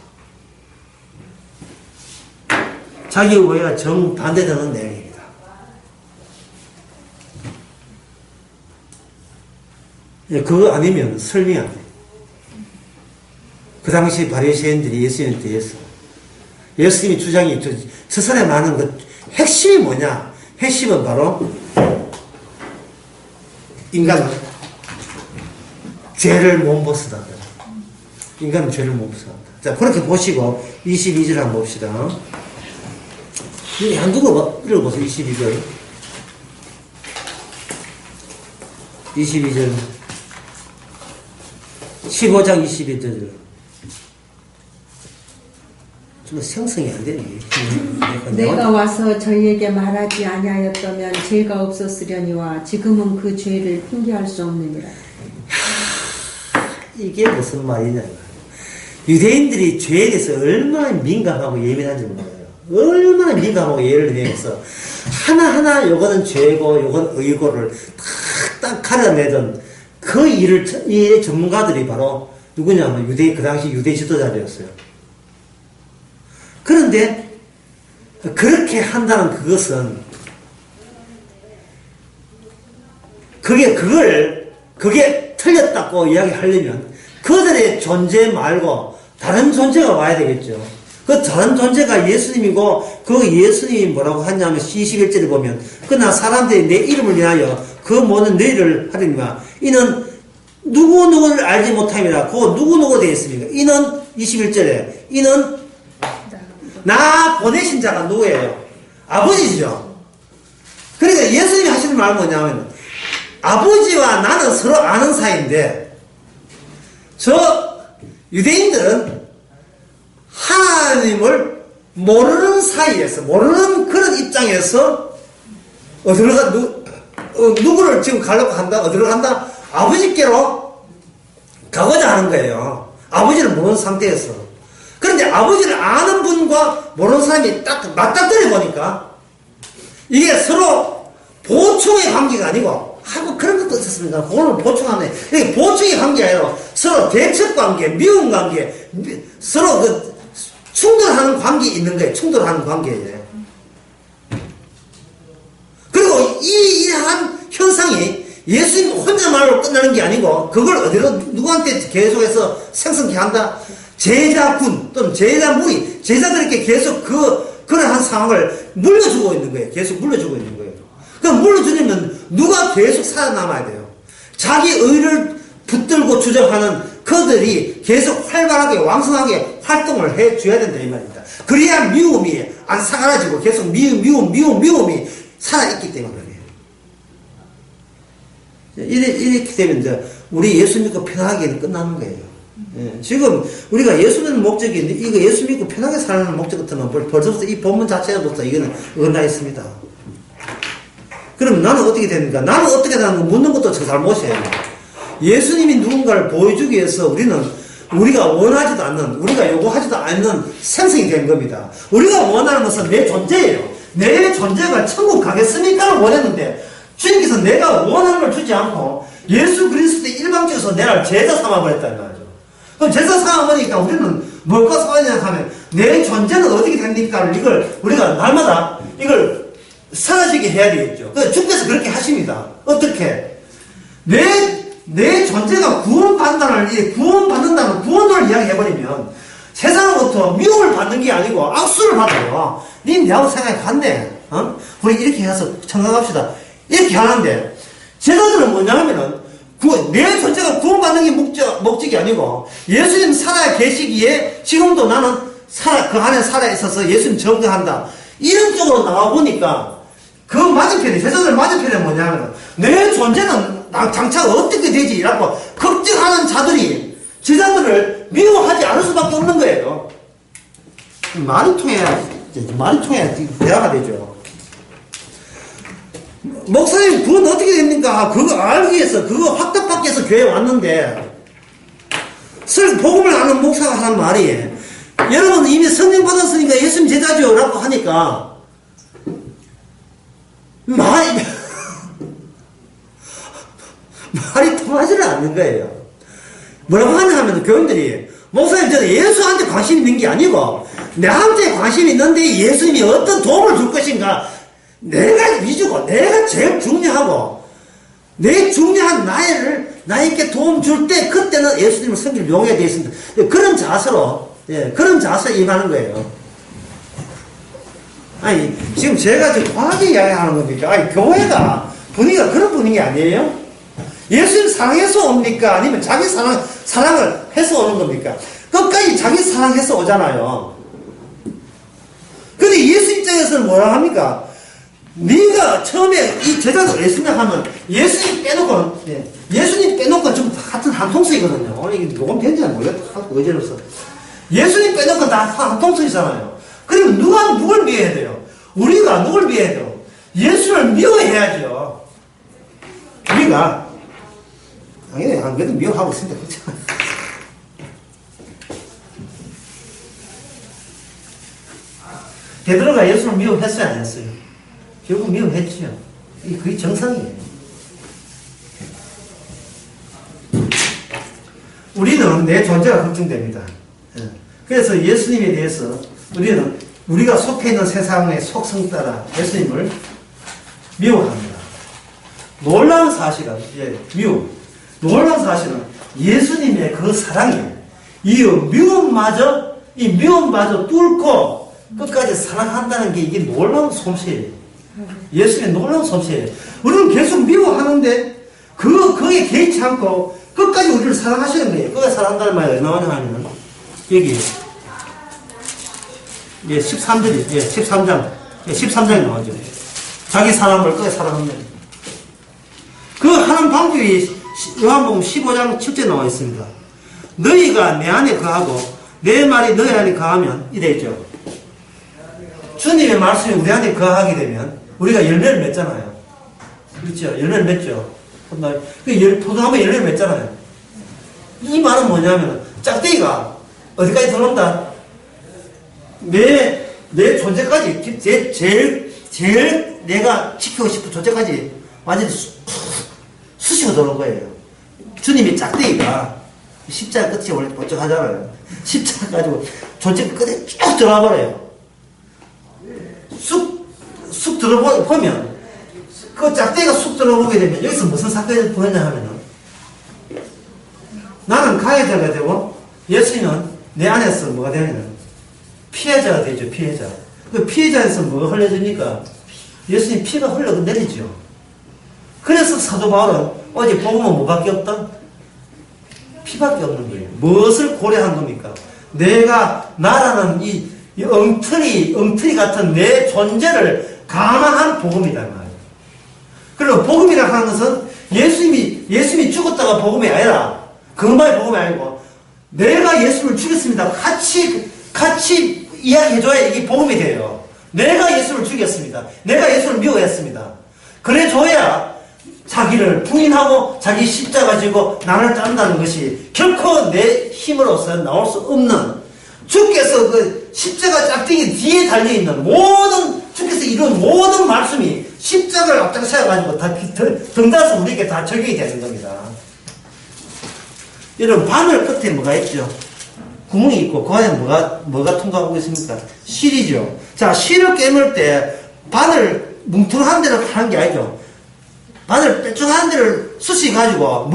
자기 오해와 정 반대되는 내용입니다. 그거 아니면 설명이 안 돼요. 그 당시 바리새인들이 예수님에 대해서 예수님의 주장이 저 사람이 많은 그 핵심이 뭐냐? 핵심은 바로 인간은 죄를 못 벗어난다. 인간은 죄를 못 벗어난다. 자, 그렇게 보시고 22절 한번 봅시다. 한두고 읽어보세요. 22절. 22절. 15장 22절. 좀 생성이 안 되네. 내가 와서 저희에게 말하지 아니하였다면 죄가 없었으려니와 지금은 그 죄를 핑계할 수 없느니라. 이게 무슨 말이냐. 유대인들이 죄에 대해서 얼마나 민감하고 예민한지 몰라요. 얼마나 민감하고 예민해서 하나하나 요거는 죄고 요건 의고를 딱 가려내던 그 일의 전문가들이 바로 누구냐면 그 당시 유대 지도자들이었어요. 그런데 그렇게 한다는 그것은 그게 틀렸다고 이야기하려면 그들의 존재 말고 다른 존재가 와야 되겠죠. 그 다른 존재가 예수님이고 그 예수님이 뭐라고 하냐면 21절에 보면 그러나 사람들이 내 이름을 위하여 그 모든 너희를 하리니와 이는 누구누구를 알지 못함이라. 그 누구누구 되어 있습니까? 이는 21절에 이는 나 보내신 자가 누구예요? 아버지죠. 그러니까 예수님이 하시는 말은 뭐냐면 아버지와 나는 서로 아는 사이인데 저 유대인들은 하나님을 모르는 사이에서 모르는 그런 입장에서 누구를 지금 가려고 한다? 어디로 간다? 아버지께로 가고자 하는 거예요. 아버지를 모르는 상태에서. 그런데 아버지를 아는 분과 모르는 사람이 딱 맞닥뜨려 보니까 이게 서로 보충의 관계가 아니고 그런 것도 있었습니다. 그거는 보충하네. 이게 보충의 관계가 아니라 서로 대척 관계, 미운 관계, 서로 충돌하는 관계 있는 거예요. 충돌하는 관계예요. 그리고 이러한 현상이 예수님 혼자 말로 끝나는 게 아니고 그걸 어디로 누구한테 계속해서 생성케 한다? 제자군 또는 제자무리 제자들에게 계속 그러한 상황을 물려주고 있는 거예요. 계속 물려주고 있는 거예요. 그럼 물려주려면 누가 계속 살아남아야 돼요. 자기 의를 붙들고 주장하는 그들이 계속 활발하게 왕성하게 활동을 해줘야 된다 이 말입니다. 그래야 미움이 안 사라지고 계속 미움이 살아있기 때문에 그래요. 이렇게 되면 이제 우리 예수 믿고 편하게는 끝나는 거예요. 예, 지금 우리가 예수 믿는 목적이 있는데 이거 예수 믿고 편하게 살아가는 목적 같으면 벌써부터 이 본문 자체부터 이거는 어긋나 있습니다. 그럼 나는 어떻게 됩니까? 나는 어떻게 되는 거 묻는 것도 저 잘못이에요. 예수님이 누군가를 보여주기 위해서 우리가 원하지도 않는, 우리가 요구하지도 않는 생성이 된 겁니다. 우리가 원하는 것은 내 존재예요. 내 존재가 천국 가겠습니까? 원했는데 주님께서 내가 원하는 걸 주지 않고 예수 그리스도의 일방적으로 내가 제자 삼아버렸다는 거죠. 그럼 제자 삼아버리니까 우리는 뭘까 삼았냐 하면 내 존재는 어떻게 됩니까? 이걸 우리가 날마다 이걸 사라지게 해야 되겠죠. 그래서 주께서 그렇게 하십니다. 어떻게? 내 존재가 구원받는다는 구원을 이야기해버리면 세상으로부터 미움을 받는 게 아니고 악수를 받아요. 님 내하고 생각이 같네. 우리 이렇게 해서 청각합시다. 이렇게 하는데 제자들은 뭐냐 하면은 내 존재가 구원받는 게 목적이 아니고 예수님 살아 계시기에 지금도 나는 그 안에 살아 있어서 예수님 전가한다. 이런 쪽으로 나와보니까 그 맞은편에, 제자들 맞은편에 뭐냐면 내 존재는 장차 어떻게 되지? 라고 걱정하는 자들이 제자들을 미워하지 않을 수밖에 없는 거예요. 말이 통해야 대화가 되죠. 목사님, 그건 어떻게 됩니까? 그거 알기 위해서, 그거 확답받기 위해서 교회에 왔는데, 복음을 아는 목사가 하는 말이, 여러분 이미 성령 받았으니까 예수님 제자죠. 라고 하니까, 말이 통하지를 않는 거예요. 뭐라고 하면 교인들이, 목사님, 저는 예수한테 관심 있는 게 아니고, 나한테 관심 있는데 예수님이 어떤 도움을 줄 것인가, 내가 위주고, 내가 제일 중요하고, 내 중요한 나에게 도움 줄 때, 그때는 예수님을 섬길 용의가 되어 있습니다. 그런 자세로, 그런 자세로 임하는 거예요. 아니, 지금 제가 지금 과하게 이야기하는 겁니까? 아니, 교회가, 분위기가 그런 분위기 아니에요? 예수님 사랑해서 옵니까? 아니면 자기 사랑을 해서 오는 겁니까? 끝까지 자기 사랑해서 오잖아요. 근데 예수 입장에서는 뭐라 합니까? 네가 처음에 이 제자들 예수님 하면 예수님 빼놓고 좀 같은 한 통속이거든요. 오늘 이게 녹음 된지 안 모르겠다. 어제로서. 예수님 빼놓고 다 한 통속이잖아요. 그러면 누굴 미워해야 돼요? 우리가 누굴 미워해야 돼요? 예수를 미워해야죠. 우리가. 당연히 안 그래도 미워하고 있습니다. 그렇잖아요. 베드로가 예수를 미워했어요, 안 했어요? 결국 미워했죠. 그게 정상이에요. 우리는 내 존재가 걱정됩니다. 그래서 예수님에 대해서 우리가 속해 있는 세상의 속성 따라 예수님을 미워합니다. 놀라운 사실은, 놀라운 사실은 예수님의 그 사랑이 이 미움마저 뚫고 끝까지 사랑한다는 게 이게 놀라운 솜씨예요. 예수님의 놀라운 솜씨예요. 우리는 계속 미워하는데 그거에 개의치 않고 끝까지 우리를 사랑하시는 거예요. 끝까지 사랑한다는 말이 어디 나오냐 하면 여기 13절이 13장에 나오죠. 자기 사람을 끝까지 사랑한다. 그 하는 방법이 요한복음 15장 7절에 나와 있습니다. 너희가 내 안에 거하고 내 말이 너희 안에 거하면 이랬죠. 주님의 말씀이 우리 안에 거하게 되면 우리가 열매를 맺잖아요. 그렇죠? 열매를 맺죠. 포도나무 열매를 맺잖아요. 이 말은 뭐냐면 짝대기가 어디까지 들어온다? 내 존재까지 제일 내가 지키고 싶은 존재까지 완전히 쑤시고 들어온 거예요. 주님이 짝대기가 십자가 끝이 원래 번쩍하잖아요. 십자가 가지고 존재 끝에 쭉 들어가 버려요. 쑥 들어보면 그 짝대기가 쑥 들어보게 되면 여기서 무슨 사건이 보였냐 하면은 나는 가해자가 되고 예수님은 내 안에서 뭐가 되냐면 피해자가 되죠. 피해자. 그 피해자에서 뭐가 흘려집니까? 예수님 피가 흘러내리죠. 그래서 사도 바울은 어제 복음은 뭐밖에 없다? 피밖에 없는 거예요. 무엇을 고려한 겁니까? 나라는 이 엉터리 같은 내 존재를 감안한 복음이다 말이에요. 그리고 복음이라 하는 것은 예수님이 죽었다가 복음이 아니라 그것만이 복음이 아니고 내가 예수를 죽였습니다. 같이 이야기해줘야 이게 복음이 돼요. 내가 예수를 죽였습니다. 내가 예수를 미워했습니다. 그래줘야 자기를 부인하고 자기 십자가 지고 나를 자른다는 것이 결코 내 힘으로서 나올 수 없는 주께서 그 십자가 짝대기 뒤에 달려있는 주께서 이룬 모든 말씀이 십자가를 앞장서가지고 다 등다서 우리에게 다 적용이 되는 겁니다. 여러분, 바늘 끝에 뭐가 있죠? 구멍이 있고, 그 안에 뭐가 통과하고 있습니까? 실이죠. 자, 실을 깨물 때 바늘 뭉퉁한 데를 하는 게 아니죠. 바늘 뾰족한 데를 쑤시가지고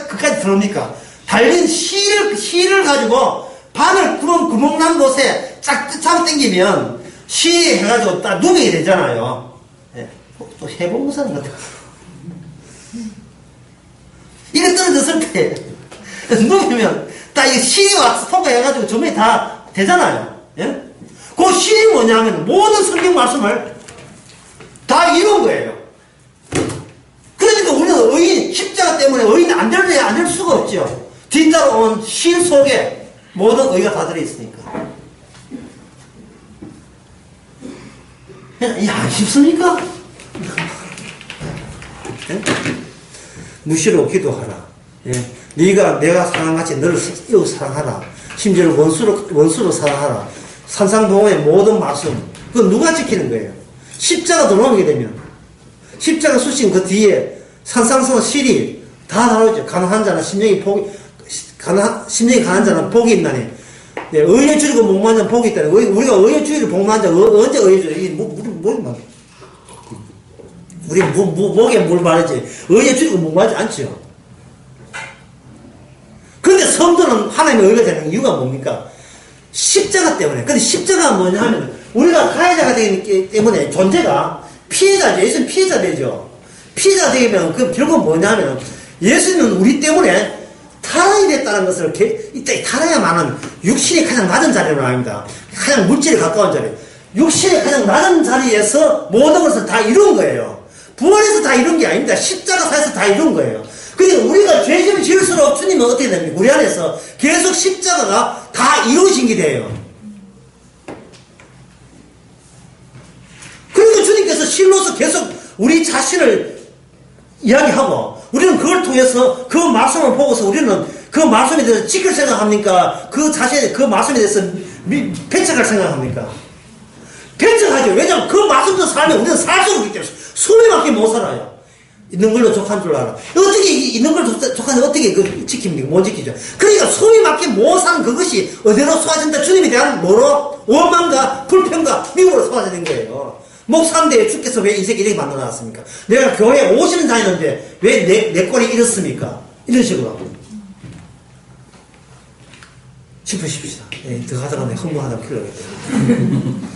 그까지 들어옵니까? 달린 실을 가지고 바늘 구멍 난 곳에 쫙 당기면 시 해가지고 딱 누명이 되잖아요. 네. 또 해본 것은 같아. 이거 떨어졌을 때 누우면 딱 이 실이 와서 통과해가지고 조명이 다 되잖아요. 예? 그 실이 뭐냐면 모든 성경 말씀을 다 이룬 거예요. 그러니까 우리는 십자가 때문에 의인이 안 될 수가 없죠. 뒤따라 온 실 속에 모든 의가 다 들어있으니까. 안 쉽습니까? 예? 무시로 기도하라. 예? 내가 사랑같이 너를 이웃 사랑하라. 심지어 원수로 사랑하라. 산상동호의 모든 말씀. 그건 누가 지키는 거예요? 십자가 들어오게 되면 십자가 수신 그 뒤에 산상수와 실이 다 나오죠. 가난한 자는 심령이 가난한 자는 복이 있나니. 네, 의에 줄이고 목마른 자는 복이 있다니. 우리가 의에 줄이고 목마른 자 언제 의에 줄여? 이게 우리 목에 뭘 말하지? 의에 줄이고 목마르지 않죠. 근데 성도는 하나님의 의가 되는 이유가 뭡니까? 십자가 때문에. 근데 십자가가 뭐냐 하면 우리가 가해자가 되기 때문에 존재가 피해자죠. 예수는 피해자 되죠. 피해자 되면 그 결국 뭐냐 하면 예수는 우리 때문에 타락이 됐다는 것을 이때 타락야만은 육신이 가장 낮은 자리로 나옵니다. 가장 물질에 가까운 자리. 육신의 가장 낮은 자리에서 모든 것을 다 이룬 거예요. 부활해서 다 이룬 게 아닙니다. 십자가사에서 다 이룬 거예요. 그러니까 우리가 죄짐을 지을수록 주님은 어떻게 됩니까? 우리 안에서 계속 십자가가 다 이루어진 게 돼요. 그러니까 주님께서 실로서 계속 우리 자신을 이야기하고 우리는 그걸 통해서 그 말씀을 보고서 우리는 그 말씀에 대해서 지킬 생각합니까? 그 자신의 그 말씀에 대해서 배척할 생각합니까? 배척하죠. 왜냐하면 그 말씀도 살면 우리는 살 수 없기 때문에 숨이 막히게 못 살아요. 있는 걸로 족한 줄 알아. 어떻게 있는 걸 족한데 어떻게 그 지킵니까? 못 지키죠. 그러니까 숨이 막히게 못 사는 그것이 어디로 쏟아진다? 주님에 대한 뭐로? 원망과 불평과 미움으로 쏟아지는 거예요. 목사인데 주께서 왜 이 새끼 이렇게 만들어놨습니까? 내가 교회에 50년 다니는데 왜 내 꼴이 이렇습니까? 이런 식으로 싶으십시다. 네, 더 하다가 내 흥분하다 필요하기 때문에.